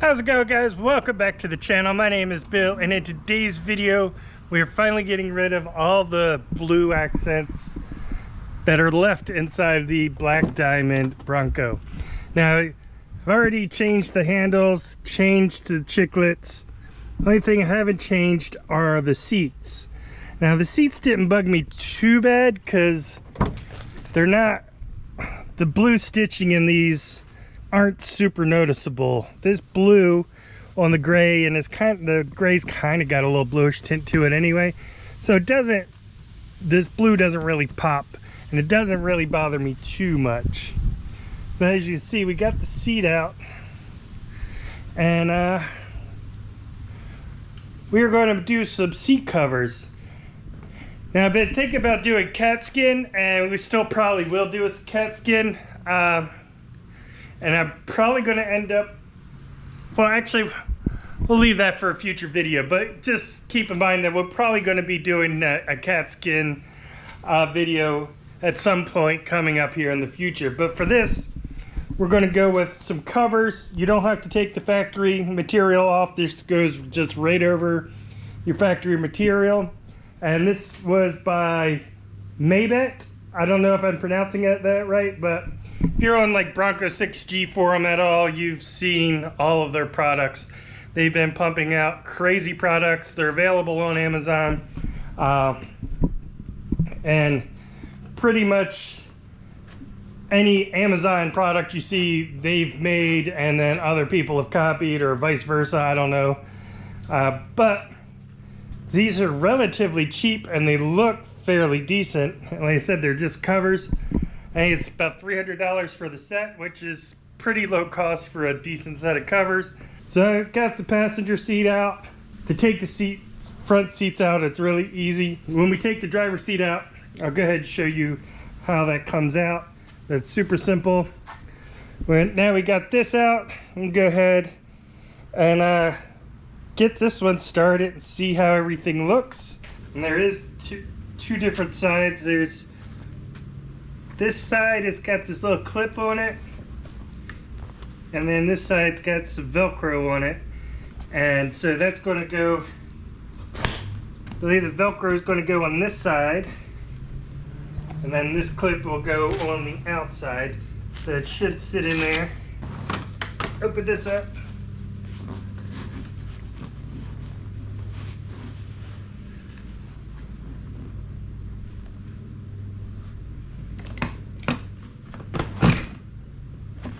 How's it going, guys? Welcome back to the channel. My name is Bill, and in today's video we are finally getting rid of all the blue accents that are left inside the black diamond Bronco. Now, I've already changed the handles, changed the chiclets. The only thing I haven't changed are the seats. Now, the seats didn't bug me too bad because they're not, the blue stitching in these aren't super noticeable. This blue on the gray, and the gray's kind of got a little bluish tint to it anyway, so it doesn't, this blue doesn't really pop, and it doesn't really bother me too much. But as you see, we got the seat out, and we are going to do some seat covers. Now, I've been thinking about doing cat skin, and we still probably will do a cat skin. And I'm probably going to end up, well, actually, we'll leave that for a future video, but just keep in mind that we're probably going to be doing a cat skin video at some point coming up here in the future. But for this, we're going to go with some covers. You don't have to take the factory material off. This goes just right over your factory material. And this was by Mabett. I don't know if I'm pronouncing that right, but if you're on like Bronco 6G forum at all, you've seen all of their products. They've been pumping out crazy products. They're available on Amazon. And pretty much any Amazon product you see, they've made, and then other people have copied, or vice versa, I don't know. But these are relatively cheap, and they look fairly decent. And like I said, they're just covers. I think it's about $300 for the set, which is pretty low cost for a decent set of covers. So I've got the passenger seat out. To take the front seats out, it's really easy. When we take the driver's seat out, I'll go ahead and show you how that comes out. That's super simple. Now we got this out, we'll go ahead and get this one started and see how everything looks. And there is two different sides. There's this side, it's got this little clip on it, and then this side's got some Velcro on it. And so that's going to go, I believe the Velcro is going to go on this side, and then this clip will go on the outside. So it should sit in there. Open this up.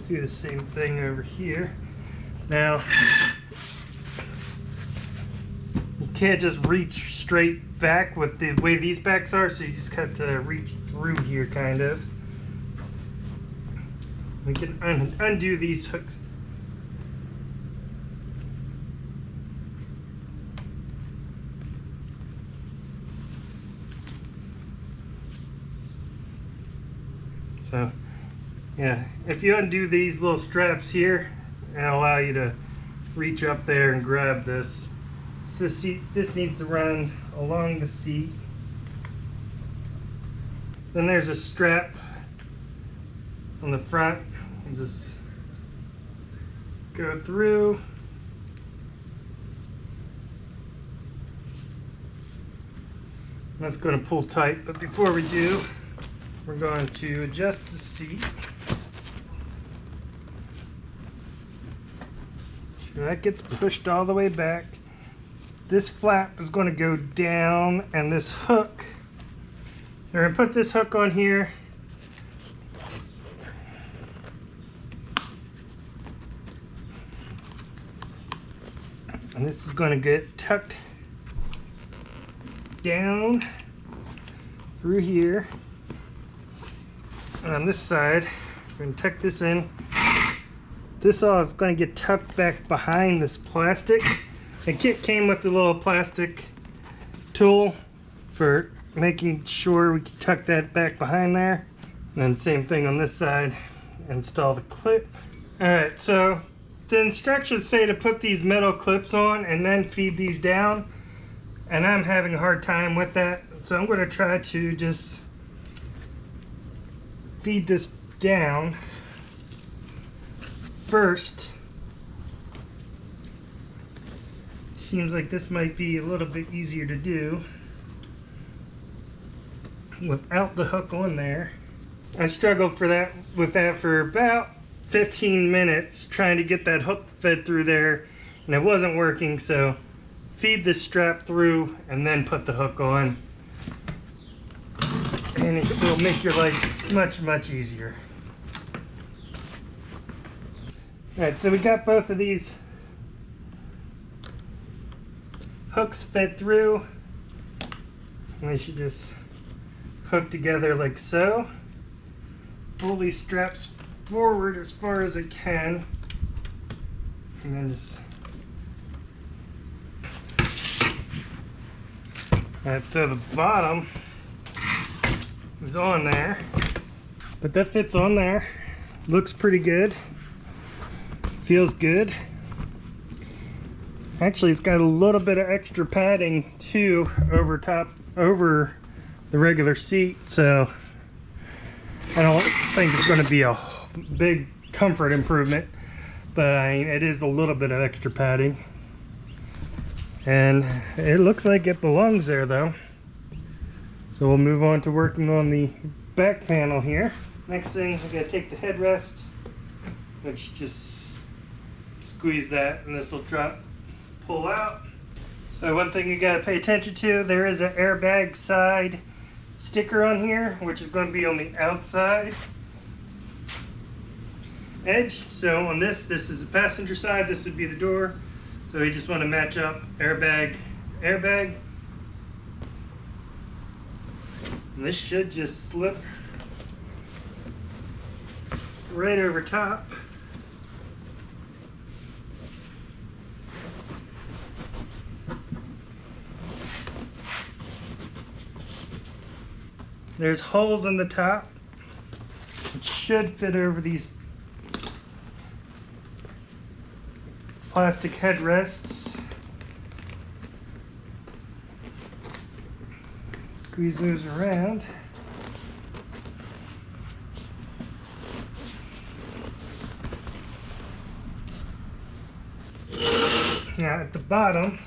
Do the same thing over here. Now, you can't just reach straight back with the way these backs are, so you just have to reach through here, kind of. We can undo these hooks. So, yeah, if you undo these little straps here, it'll allow you to reach up there and grab this. So this needs to run along the seat. Then there's a strap on the front. And just go through. That's going to pull tight, but before we do, we're going to adjust the seat. So that gets pushed all the way back. This flap is going to go down, and this hook, we're going to put this hook on here. And this is going to get tucked down through here. And on this side, we're going to tuck this in. This all is going to get tucked back behind this plastic. The kit came with the little plastic tool for making sure we can tuck that back behind there. And then same thing on this side, install the clip. Alright, so the instructions say to put these metal clips on and then feed these down. And I'm having a hard time with that. So I'm going to try to just feed this down first seems like this might be a little bit easier to do without the hook on there. I struggled with that for about 15 minutes trying to get that hook fed through there, and it wasn't working, so feed the strap through and then put the hook on, and it will make your life much easier. Alright, so we got both of these hooks fed through, and they should just hook together like so. Pull these straps forward as far as it can, and then just... Alright, so the bottom is on there, but that fits on there. Looks pretty good. Feels good. Actually, it's got a little bit of extra padding too over the regular seat, so I don't think it's going to be a big comfort improvement, but I mean, it is a little bit of extra padding. And it looks like it belongs there though. So we'll move on to working on the back panel here. Next thing, we're going to take the headrest, which just squeeze that and this will pull out. So one thing you got to pay attention to, there is an airbag side sticker on here, which is going to be on the outside edge. So on this is the passenger side, this would be the door. So you just want to match up airbag. And this should just slip right over top. There's holes in the top. It should fit over these plastic headrests. Squeeze those around. Now at the bottom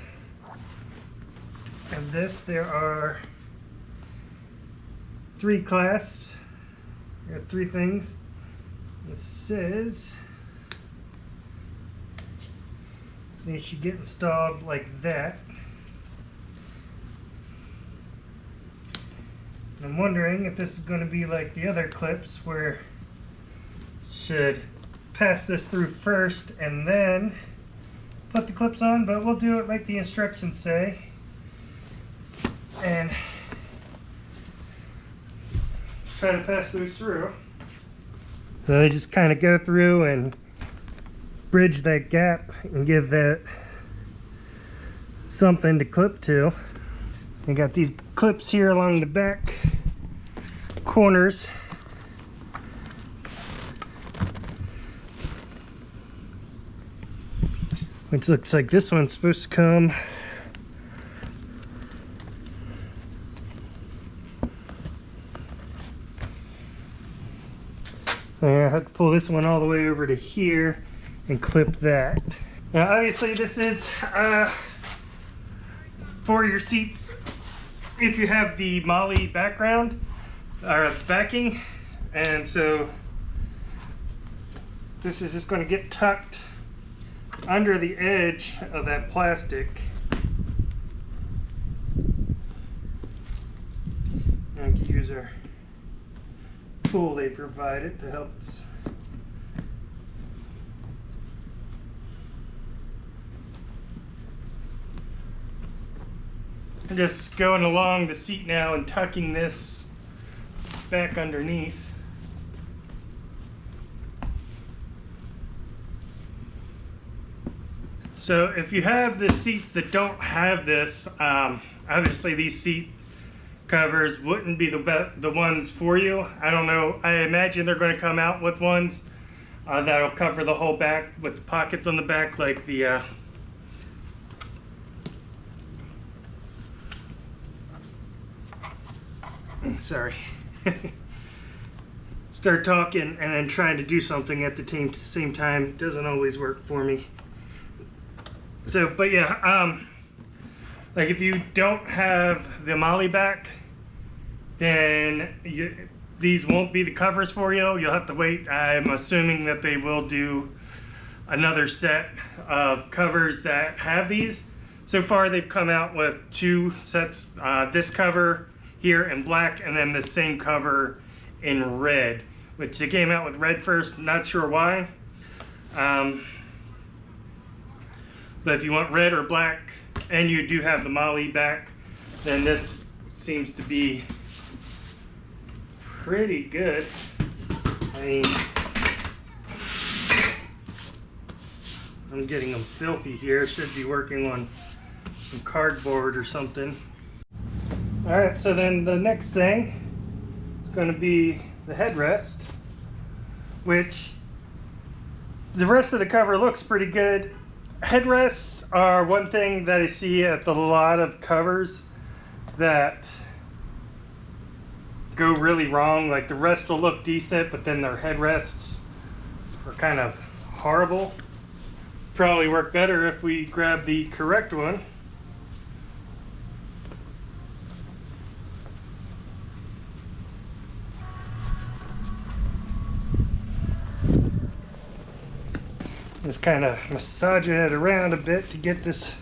of this there are 3 clasps. There are 3 things. This says they should get installed like that. I'm wondering if this is going to be like the other clips where it should pass this through first and then put the clips on, but we'll do it like the instructions say. And try to pass those through. So they just kind of go through and bridge that gap and give that something to clip to. I got these clips here along the back corners. Which looks like this one's supposed to come I have to pull this one all the way over to here and clip that. Now obviously this is for your seats if you have the Molly background or backing, and so this is just going to get tucked under the edge of that plastic. And we can use our tool they provided to help us. I'm just going along the seat now and tucking this back underneath. So if you have the seats that don't have this, obviously these seat covers wouldn't be the ones for you. I don't know. I imagine they're going to come out with ones that'll cover the whole back with pockets on the back, like the sorry. Start talking and then trying to do something at the same time doesn't always work for me. So, but yeah, Like if you don't have the MOLLE back, then these won't be the covers for you. You'll have to wait. I'm assuming that they will do another set of covers that have these. So far they've come out with 2 sets, this cover here in black and then the same cover in red, which they came out with red first, not sure why. But if you want red or black and you do have the MOLLE back, then this seems to be pretty good. I mean, I'm getting them filthy here. Should be working on some cardboard or something. Alright, so then the next thing is going to be the headrest, which the rest of the cover looks pretty good. Headrests are one thing that I see at a lot of covers that go really wrong. Like the rest will look decent, but then their headrests are kind of horrible. Probably work better if we grab the correct one. Just kind of massaging it around a bit to get this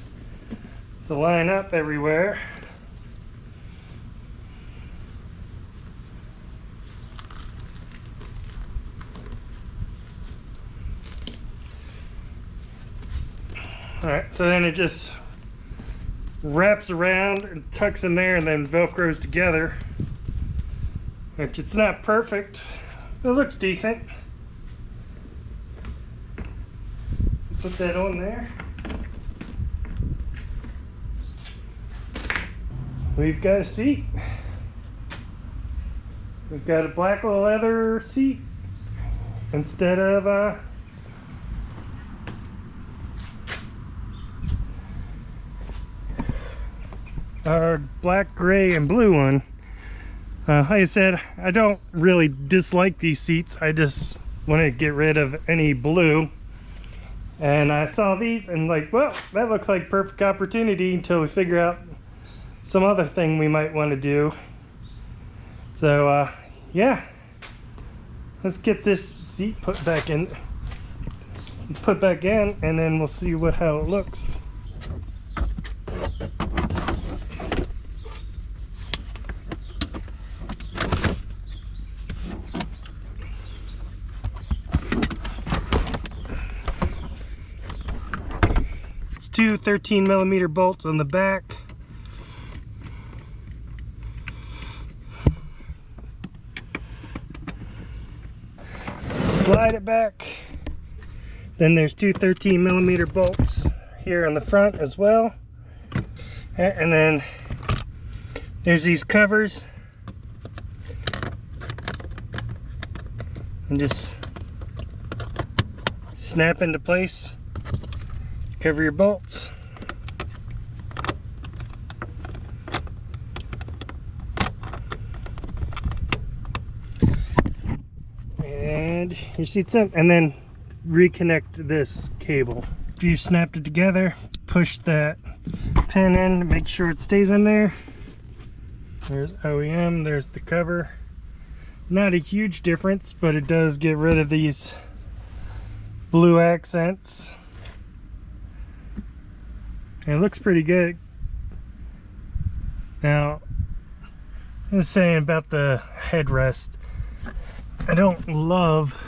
to line up everywhere. Alright, so then it just wraps around and tucks in there and then velcros together. Which it's not perfect. It looks decent. Put that on there. We've got a seat. We've got a black leather seat instead of our black, gray, and blue one. Like I said, I don't really dislike these seats. I just want to get rid of any blue. And I saw these and like, well, that looks like perfect opportunity until we figure out some other thing we might want to do. So yeah, let's get this seat put back in, and then we'll see how it looks. Two 13mm bolts on the back. Slide it back. Then there's two 13mm bolts here on the front as well. And then there's these covers. And just snap into place. Cover your bolts. And your seat's in, and then reconnect this cable. After you've snapped it together, push that pin in to make sure it stays in there. There's OEM, there's the cover. Not a huge difference, but it does get rid of these blue accents. And it looks pretty good. Now, I was saying about the headrest, I don't love,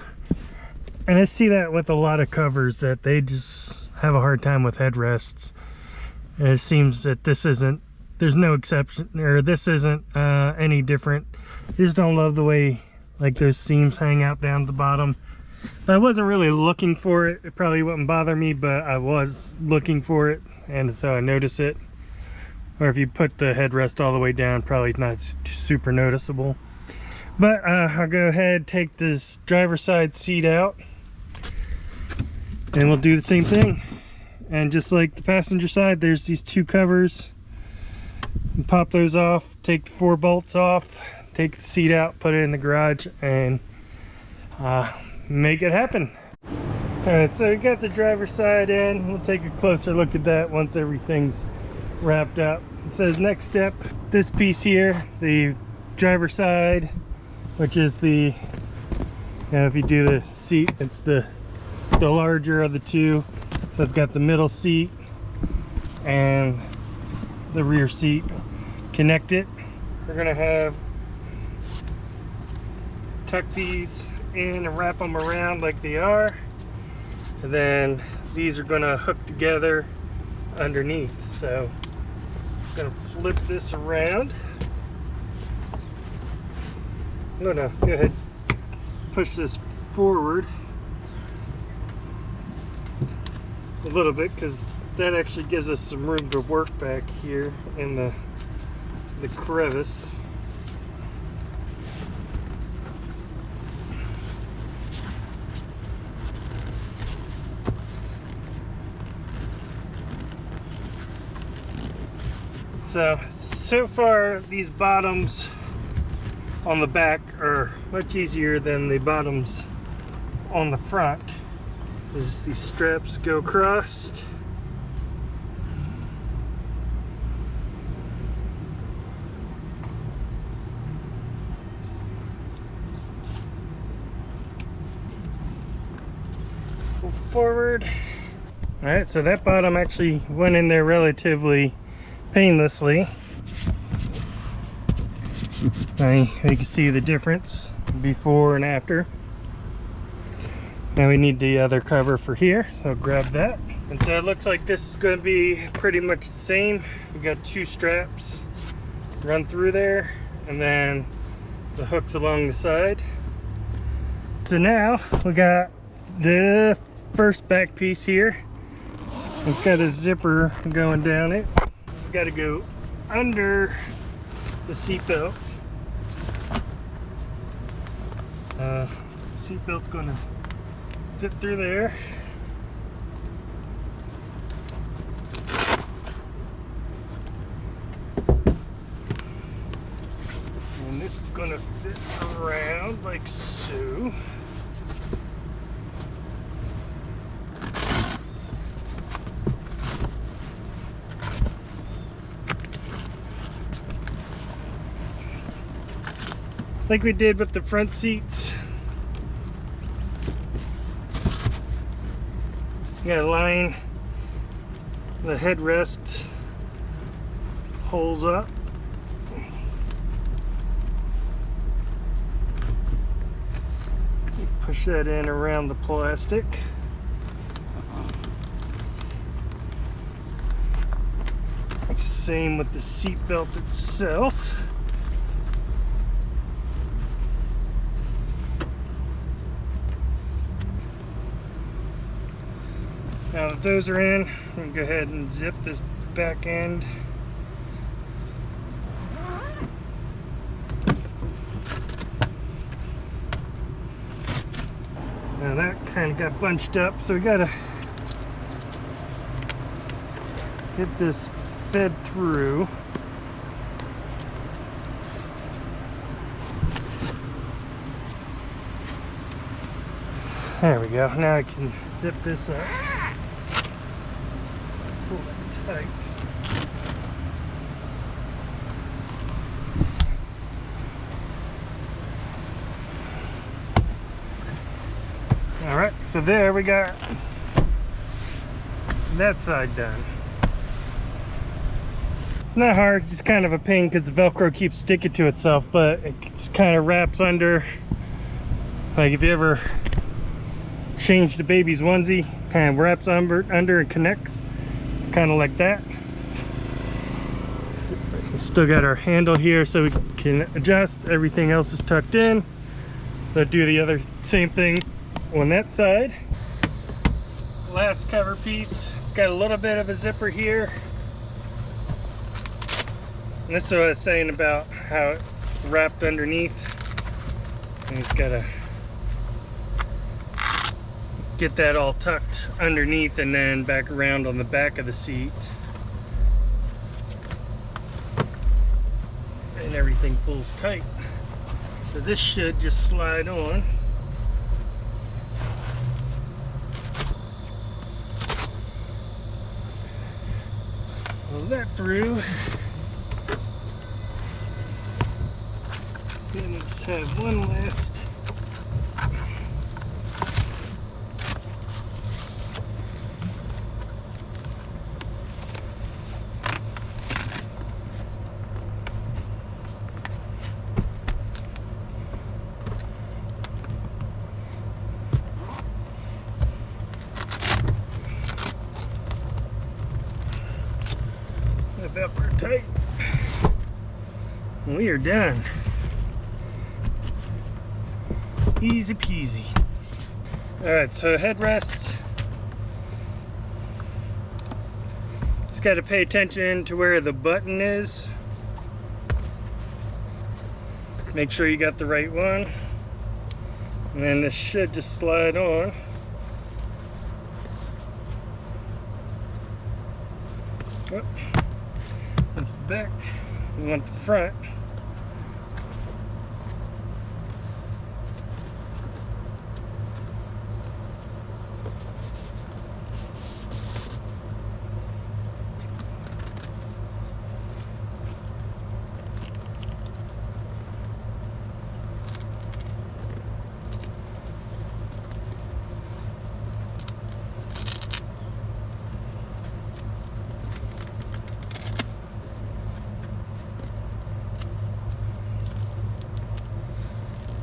and I see that with a lot of covers, that they just have a hard time with headrests. And it seems that this isn't, there's no exception, or this isn't any different. I just don't love the way like those seams hang out down at the bottom. I wasn't really looking for it. It probably wouldn't bother me, but I was looking for it, and so I notice it. Or if you put the headrest all the way down, probably not super noticeable. But I'll go ahead, take this driver's side seat out, and we'll do the same thing. And just like the passenger side, there's these two covers. You pop those off, take the 4 bolts off, take the seat out, put it in the garage, and make it happen. Alright, so we got the driver's side in. We'll take a closer look at that once everything's wrapped up. It says next step, this piece here, the driver's side, which is the, if you do the seat, it's the larger of the two. So it's got the middle seat and the rear seat connected. We're gonna have tuck these in and wrap them around like they are, and then these are gonna hook together underneath. So I'm gonna flip this around. No, go ahead. Push this forward a little bit, because that actually gives us some room to work back here in the crevice. So far these bottoms on the back are much easier than the bottoms on the front. As these straps go across. Pull forward. Alright, so that bottom actually went in there relatively painlessly. Now you can see the difference before and after. Now we need the other cover for here, so grab that. And so it looks like this is going to be pretty much the same. We got two straps run through there, and then the hooks along the side. So now we got the first back piece here. It's got a zipper going down it. It's got to go under the seatbelt. Seatbelt's going to fit through there. And this is going to fit around like so. Like we did with the front seats. You gotta line the headrest holes up. Push that in around the plastic. Same with the seat belt itself. Now that those are in, we can go ahead and zip this back end. Now that kind of got bunched up, so we gotta get this fed through. There we go. Now I can zip this up. Pull that tight. All right, so there we got that side done. Not hard, just kind of a pain because the Velcro keeps sticking to itself, but it kind of wraps under. Like if you ever change the baby's onesie, kind of wraps under and connects. It's kind of like that. We still got our handle here so we can adjust. Everything else is tucked in. So do the other same thing on that side. Last cover piece, it's got a little bit of a zipper here. And this is what I was saying about how it wrapped underneath. And it's got to get that all tucked underneath and then back around on the back of the seat. And everything pulls tight. So this should just slide on. pull that through. Then we just have one last. Upper tight. We are done. Easy peasy. Alright, so headrests. Just got to pay attention to where the button is. Make sure you got the right one. And then this should just slide on. Oh. That's the back. We want the front.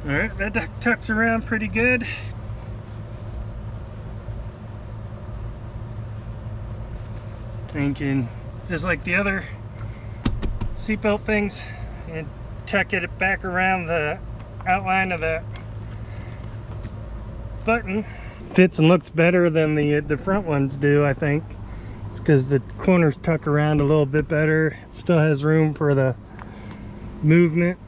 Alright, that tucks around pretty good. Thinking just like the other seatbelt things, and tuck it back around the outline of the button. Fits and looks better than the front ones do, I think. It's because the corners tuck around a little bit better. It still has room for the movement.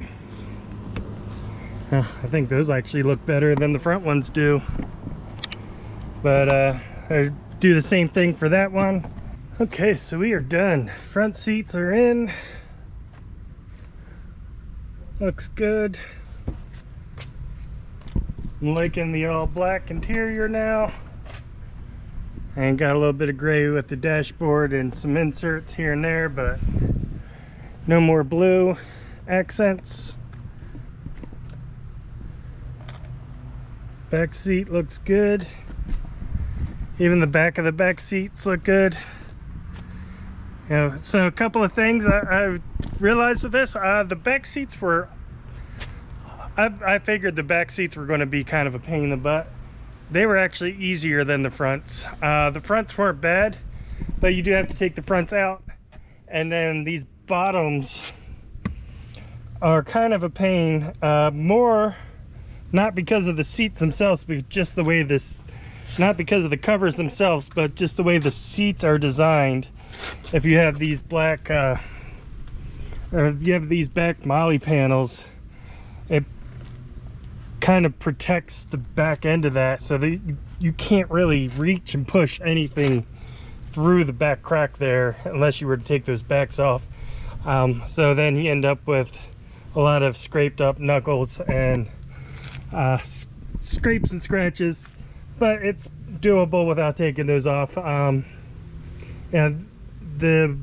I think those actually look better than the front ones do. But I do the same thing for that one. Okay, so we are done. Front seats are in. Looks good. I'm liking the all black interior now. And got a little bit of gray with the dashboard and some inserts here and there, but no more blue accents. Back seat looks good. Even the back of the back seats look good. You know, so a couple of things I realized with this, the back seats were, I figured the back seats were going to be kind of a pain in the butt. They were actually easier than the fronts. The fronts weren't bad, but you do have to take the fronts out. And then these bottoms are kind of a pain, more not because of the seats themselves, but just the way this, not because of the covers themselves, but just the way the seats are designed. If you have these black, or if you have these back molly panels, it kind of protects the back end of that, so that you can't really reach and push anything through the back crack there unless you were to take those backs off. So then you end up with a lot of scraped up knuckles and scrapes and scratches, but it's doable without taking those off. And the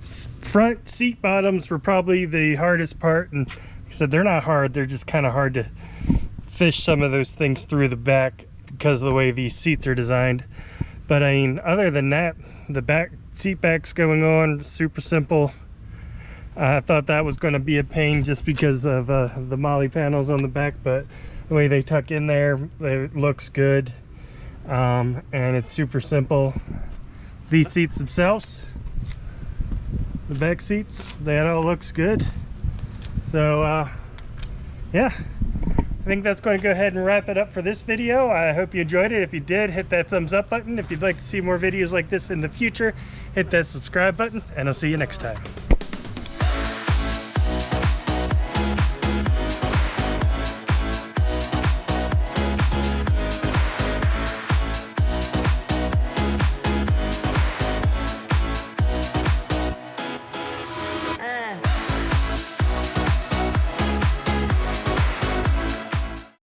front seat bottoms were probably the hardest part, and like I said, they're not hard, they're just kind of hard to fish some of those things through the back because of the way these seats are designed. But I mean, other than that, the back seat backs going on, super simple. I thought that was going to be a pain just because of the molly panels on the back, but the way they tuck in there, it looks good. And it's super simple. These seats themselves, the back seats, that all looks good. So yeah, I think that's going to go ahead and wrap it up for this video. I hope you enjoyed it. If you did, hit that thumbs up button. If you'd like to see more videos like this in the future, hit that subscribe button, and I'll see you next time.